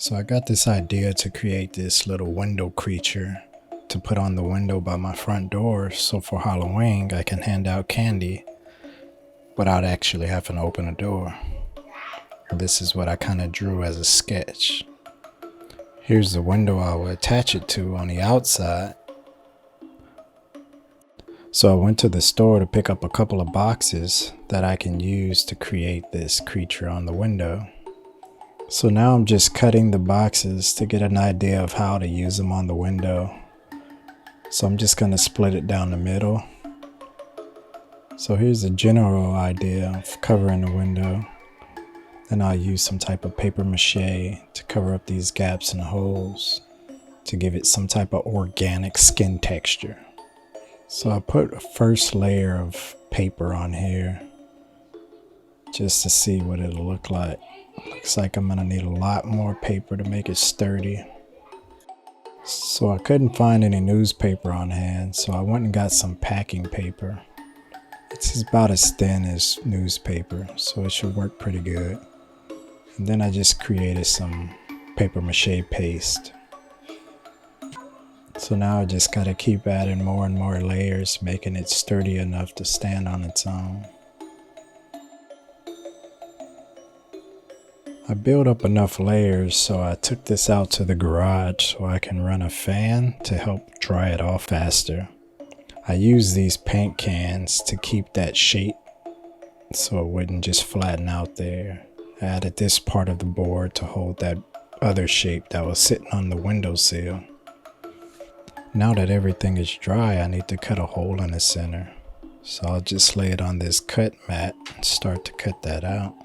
So I got this idea to create this little window creature to put on the window by my front door, so for Halloween I can hand out candy without actually having to open a door. This is what I kind of drew as a sketch. Here's the window I will attach it to on the outside. So I went to the store to pick up a couple of boxes that I can use to create this creature on the window. So now I'm just cutting the boxes to get an idea of how to use them on the window. So I'm just going to split it down the middle. So here's the general idea of covering the window. Then I'll use some type of paper mache to cover up these gaps and holes to give it some type of organic skin texture. So I put a first layer of paper on here just to see what it'll look like. Looks like I'm gonna need a lot more paper to make it sturdy. So I couldn't find any newspaper on hand, so I went and got some packing paper. It's about as thin as newspaper, so it should work pretty good. And then I just created some paper mache paste. So now I just gotta keep adding more and more layers, making it sturdy enough to stand on its own. I built up enough layers, so I took this out to the garage so I can run a fan to help dry it off faster. I used these paint cans to keep that shape so it wouldn't just flatten out there. I added this part of the board to hold that other shape that was sitting on the windowsill. Now that everything is dry, I need to cut a hole in the center. So I'll just lay it on this cut mat and start to cut that out.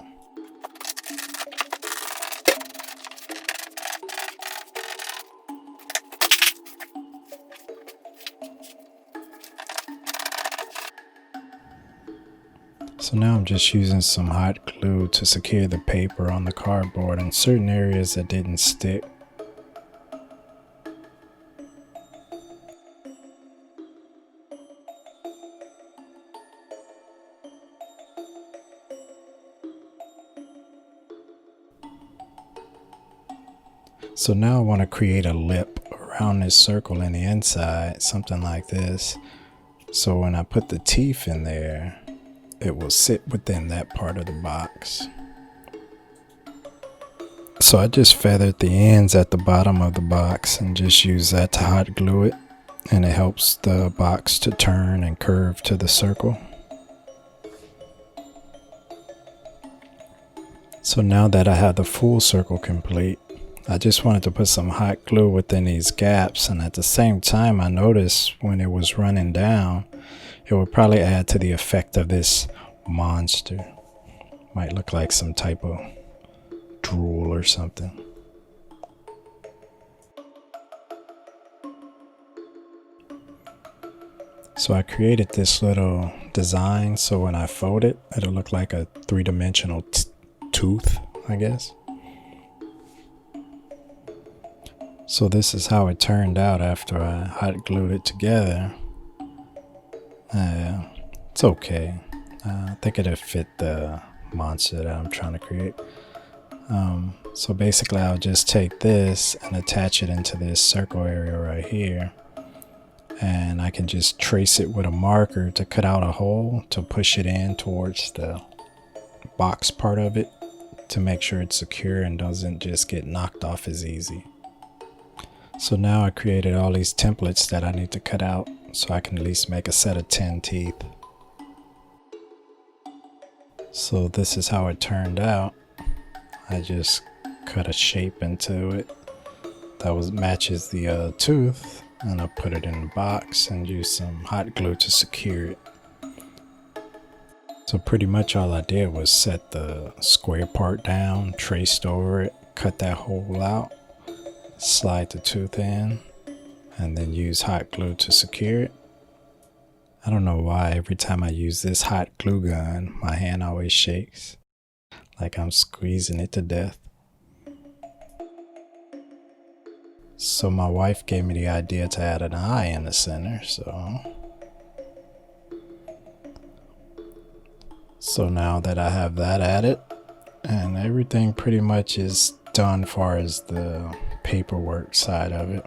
So now I'm just using some hot glue to secure the paper on the cardboard in certain areas that didn't stick. So now I want to create a lip around this circle in the inside, something like this. So when I put the teeth in there, it will sit within that part of the box. So I just feathered the ends at the bottom of the box and just use that to hot glue it, and it helps the box to turn and curve to the circle. So now that I have the full circle complete, I just wanted to put some hot glue within these gaps, and at the same time I noticed when it was running down, it would probably add to the effect of this monster. Might look like some type of drool or something. So I created this little design so when I fold it, it'll look like a three-dimensional tooth, I guess. So this is how it turned out after I hot glued it together. It's okay. I think it'll fit the monster that I'm trying to create. So basically I'll just take this and attach it into this circle area right here. And I can just trace it with a marker to cut out a hole to push it in towards the box part of it to make sure it's secure and doesn't just get knocked off as easy. So now I created all these templates that I need to cut out so I can at least make a set of 10 teeth. So this is how it turned out. I just cut a shape into it that matches the tooth, and I put it in the box and used some hot glue to secure it. So pretty much all I did was set the square part down, traced over it, cut that hole out, slide the tooth in, and then use hot glue to secure it. I don't know why every time I use this hot glue gun, my hand always shakes, like I'm squeezing it to death. So my wife gave me the idea to add an eye in the center, so now that I have that added, and everything pretty much is done far as the paperwork side of it.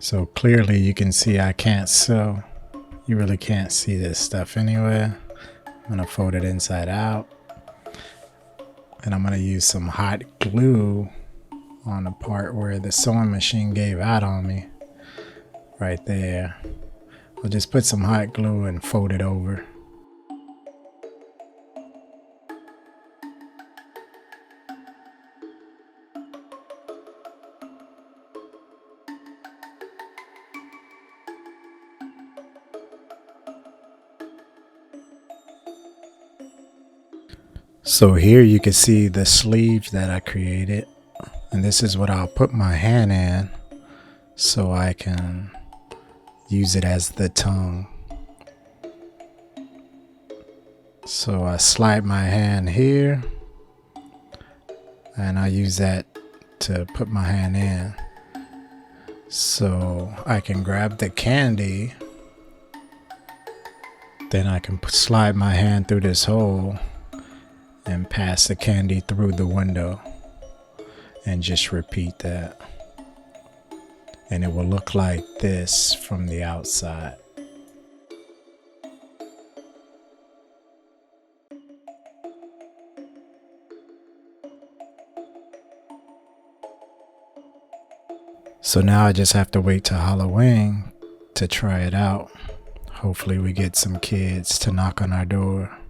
So clearly you can see I can't sew. You really can't see this stuff anywhere. I'm gonna fold it inside out. And I'm gonna use some hot glue on the part where the sewing machine gave out on me. Right there. I'll just put some hot glue and fold it over. So here you can see the sleeve that I created, and this is what I'll put my hand in so I can use it as the tongue. So I slide my hand here and I use that to put my hand in so I can grab the candy. Then I can slide my hand through this hole and pass the candy through the window and just repeat that. And it will look like this from the outside. So now I just have to wait till Halloween to try it out. Hopefully we get some kids to knock on our door.